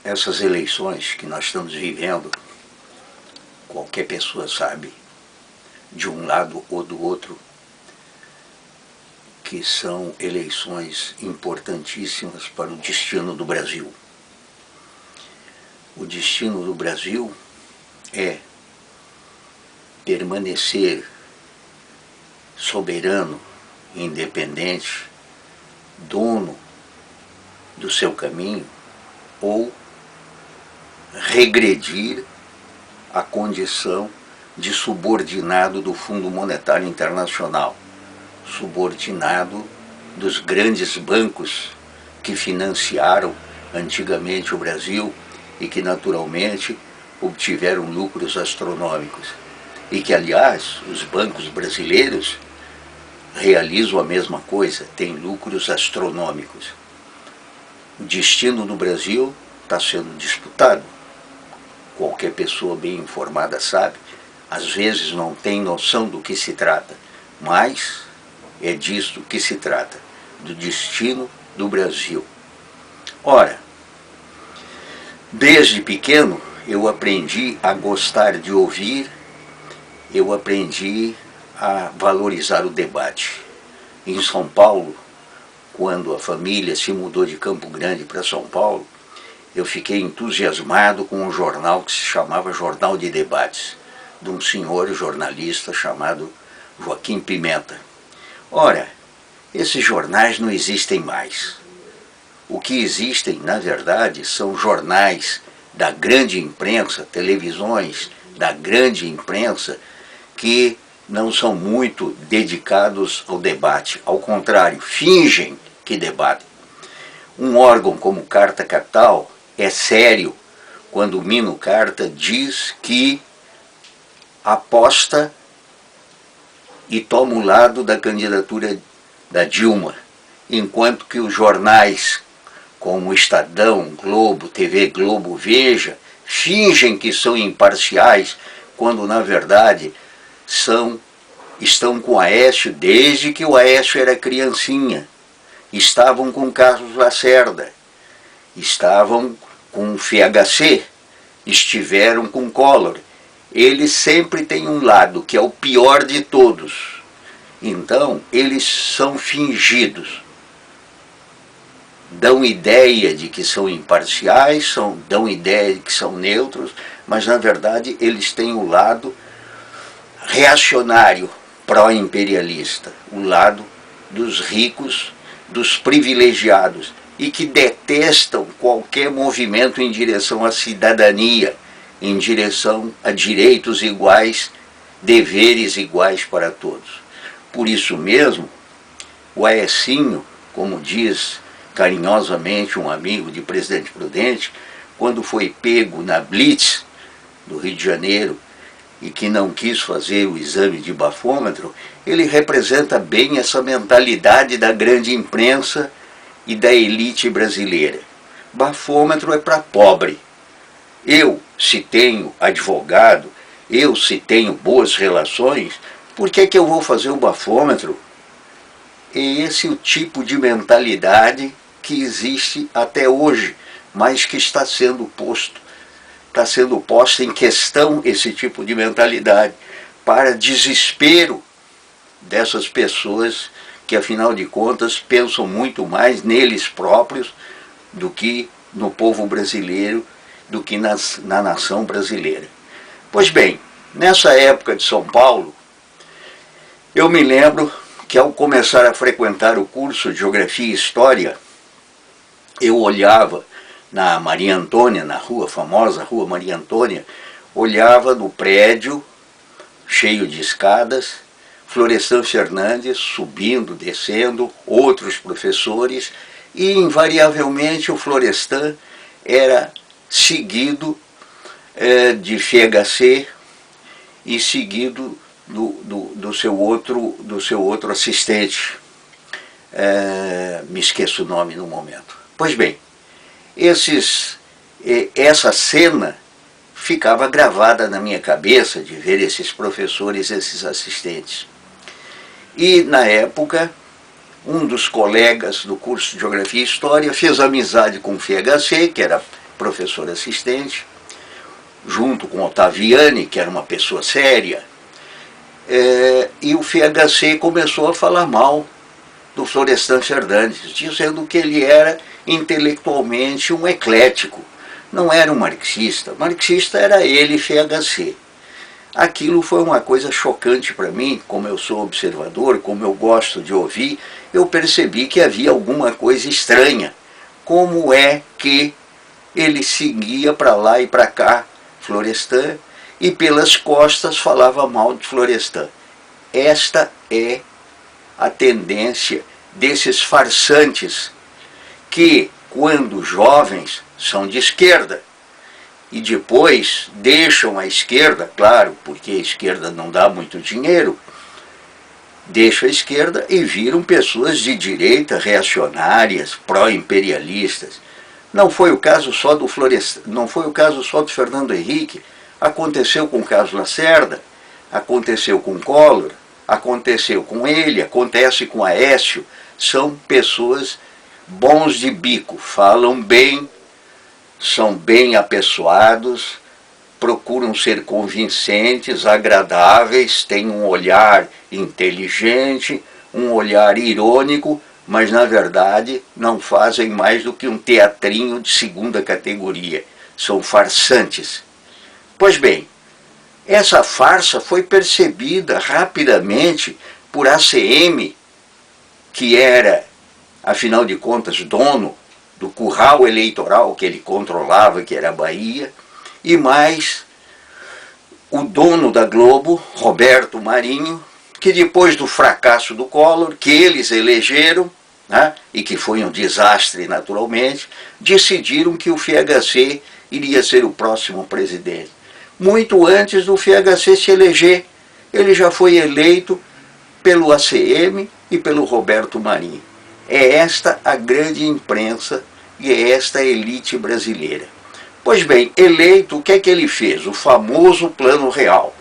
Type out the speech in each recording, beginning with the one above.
Essas eleições que nós estamos vivendo, qualquer pessoa sabe, de um lado ou do outro, que são eleições importantíssimas para o destino do Brasil. O destino do Brasil é permanecer soberano, independente, dono do seu caminho, ou regredir à condição de subordinado do Fundo Monetário Internacional, subordinado dos grandes bancos que financiaram antigamente o Brasil e que naturalmente obtiveram lucros astronômicos. E que, aliás, os bancos brasileiros realizam a mesma coisa, têm lucros astronômicos. O destino do Brasil está sendo disputado. Qualquer pessoa bem informada sabe, às vezes não tem noção do que se trata, mas é disso que se trata, do destino do Brasil. Ora, desde pequeno eu aprendi a gostar de ouvir, eu aprendi a valorizar o debate. Em São Paulo, quando a família se mudou de Campo Grande para São Paulo, eu fiquei entusiasmado com um jornal que se chamava Jornal de Debates, de um senhor jornalista chamado Joaquim Pimenta. Ora, esses jornais não existem mais. O que existem, na verdade, são jornais da grande imprensa, televisões da grande imprensa, que não são muito dedicados ao debate. Ao contrário, fingem que debatem. Um órgão como Carta Capital é sério quando o Mino Carta diz que aposta e toma o lado da candidatura da Dilma, enquanto que os jornais como Estadão, Globo, TV Globo, Veja, fingem que são imparciais, quando na verdade estão com o Aécio desde que o Aécio era criancinha. Estavam com Carlos Lacerda, estavam com o FHC, estiveram com Collor. Eles sempre têm um lado que é o pior de todos. Então, eles são fingidos. Dão ideia de que são imparciais, dão ideia de que são neutros, mas na verdade eles têm o lado reacionário, pró-imperialista, o lado dos ricos, dos privilegiados, e que detestam qualquer movimento em direção à cidadania, em direção a direitos iguais, deveres iguais para todos. Por isso mesmo, o Aécinho, como diz carinhosamente um amigo de Presidente Prudente, quando foi pego na Blitz do Rio de Janeiro e que não quis fazer o exame de bafômetro, ele representa bem essa mentalidade da grande imprensa e da elite brasileira. Bafômetro é para pobre. Eu, se tenho advogado, eu, se tenho boas relações, por que eu vou fazer o bafômetro? É esse o tipo de mentalidade que existe até hoje, mas que está sendo posta em questão esse tipo de mentalidade, para desespero dessas pessoas que, afinal de contas, pensam muito mais neles próprios do que no povo brasileiro, do que na nação brasileira. Pois bem, nessa época de São Paulo, eu me lembro que, ao começar a frequentar o curso de Geografia e História, eu olhava na Maria Antônia, na famosa Rua Maria Antônia, olhava no prédio, cheio de escadas, Florestan Fernandes subindo, descendo, outros professores, e invariavelmente o Florestan era seguido de FHC e seguido do seu outro assistente. Me esqueço o nome no momento. Pois bem, essa cena ficava gravada na minha cabeça de ver esses professores, esses assistentes. E, na época, um dos colegas do curso de Geografia e História fez amizade com o FHC, que era professor assistente, junto com Ottaviani, que era uma pessoa séria, e o FHC começou a falar mal do Florestan Fernandes, dizendo que ele era intelectualmente um eclético, não era um marxista. Marxista era ele, FHC. Aquilo foi uma coisa chocante para mim, como eu sou observador, como eu gosto de ouvir, eu percebi que havia alguma coisa estranha. Como é que ele seguia para lá e para cá Florestan e pelas costas falava mal de Florestan? Esta é a tendência desses farsantes que, quando jovens, são de esquerda e depois deixam a esquerda, claro, porque a esquerda não dá muito dinheiro, deixam a esquerda e viram pessoas de direita, reacionárias, pró-imperialistas. Não foi o caso só do Florestan, não foi o caso só do Fernando Henrique, aconteceu com o Carlos Lacerda, aconteceu com Collor, aconteceu com ele, acontece com Aécio. São pessoas bons de bico, falam bem, são bem apessoados, procuram ser convincentes, agradáveis, têm um olhar inteligente, um olhar irônico, mas na verdade não fazem mais do que um teatrinho de segunda categoria. São farsantes. Pois bem, essa farsa foi percebida rapidamente por ACM, que era, afinal de contas, dono do curral eleitoral que ele controlava, que era a Bahia, e mais o dono da Globo, Roberto Marinho, que depois do fracasso do Collor, que eles elegeram, né, e que foi um desastre naturalmente, decidiram que o FHC iria ser o próximo presidente. Muito antes do FHC se eleger, ele já foi eleito pelo ACM e pelo Roberto Marinho. É esta a grande imprensa e é esta a elite brasileira. Pois bem, eleito, o que é que ele fez? O famoso Plano Real.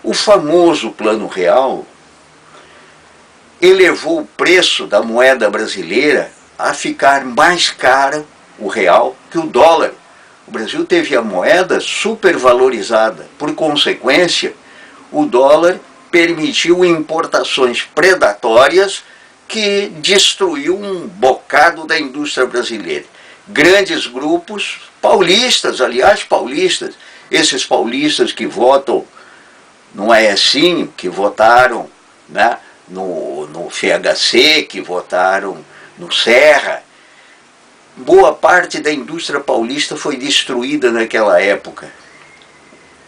O famoso Plano Real elevou o preço da moeda brasileira a ficar mais caro, o real, que o dólar. O Brasil teve a moeda supervalorizada. Por consequência, o dólar permitiu importações predatórias que destruiu um bocado da indústria brasileira. Grandes grupos, paulistas, aliás, paulistas, esses paulistas que votam no Aécio, que votaram, né, no FHC, que votaram no Serra, boa parte da indústria paulista foi destruída naquela época.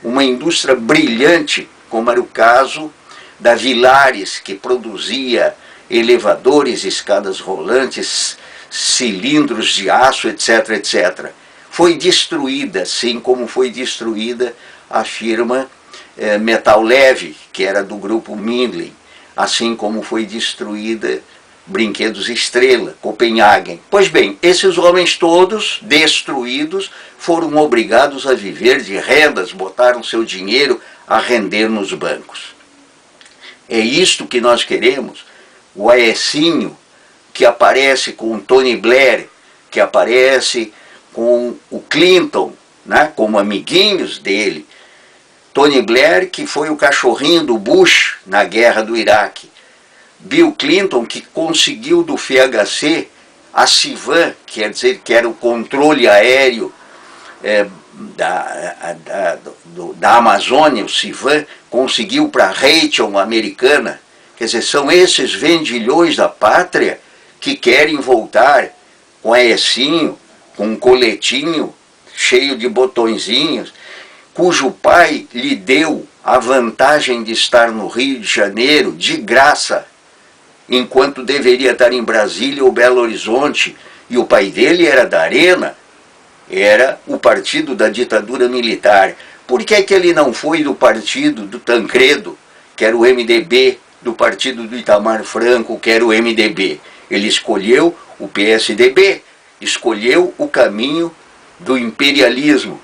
Uma indústria brilhante, como era o caso da Villares, que produzia elevadores, escadas rolantes, cilindros de aço, etc., etc. Foi destruída, assim como foi destruída a firma Metal Leve, que era do grupo Mindlin, assim como foi destruída Brinquedos Estrela, Copenhagen. Pois bem, esses homens todos, destruídos, foram obrigados a viver de rendas, botaram seu dinheiro a render nos bancos. É isto que nós queremos? O Aécio, que aparece com o Tony Blair, que aparece com o Clinton, né, como amiguinhos dele. Tony Blair, que foi o cachorrinho do Bush na guerra do Iraque. Bill Clinton, que conseguiu do FHC a CIVAN, quer dizer, que era o controle aéreo da Amazônia, o CIVAN, conseguiu para a Raytheon americana. Quer dizer, são esses vendilhões da pátria que querem voltar com Aécio, com um coletinho cheio de botõezinhos, cujo pai lhe deu a vantagem de estar no Rio de Janeiro de graça, enquanto deveria estar em Brasília ou Belo Horizonte, e o pai dele era da Arena, era o partido da ditadura militar. Por que é que ele não foi do partido do Tancredo, que era o MDB, do partido do Itamar Franco, que era o MDB? Ele escolheu o PSDB, escolheu o caminho do imperialismo.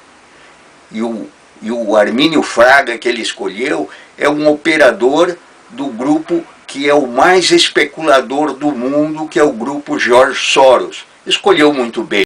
E o Armínio Fraga que ele escolheu é um operador do grupo que é o mais especulador do mundo, que é o grupo George Soros. Escolheu muito bem.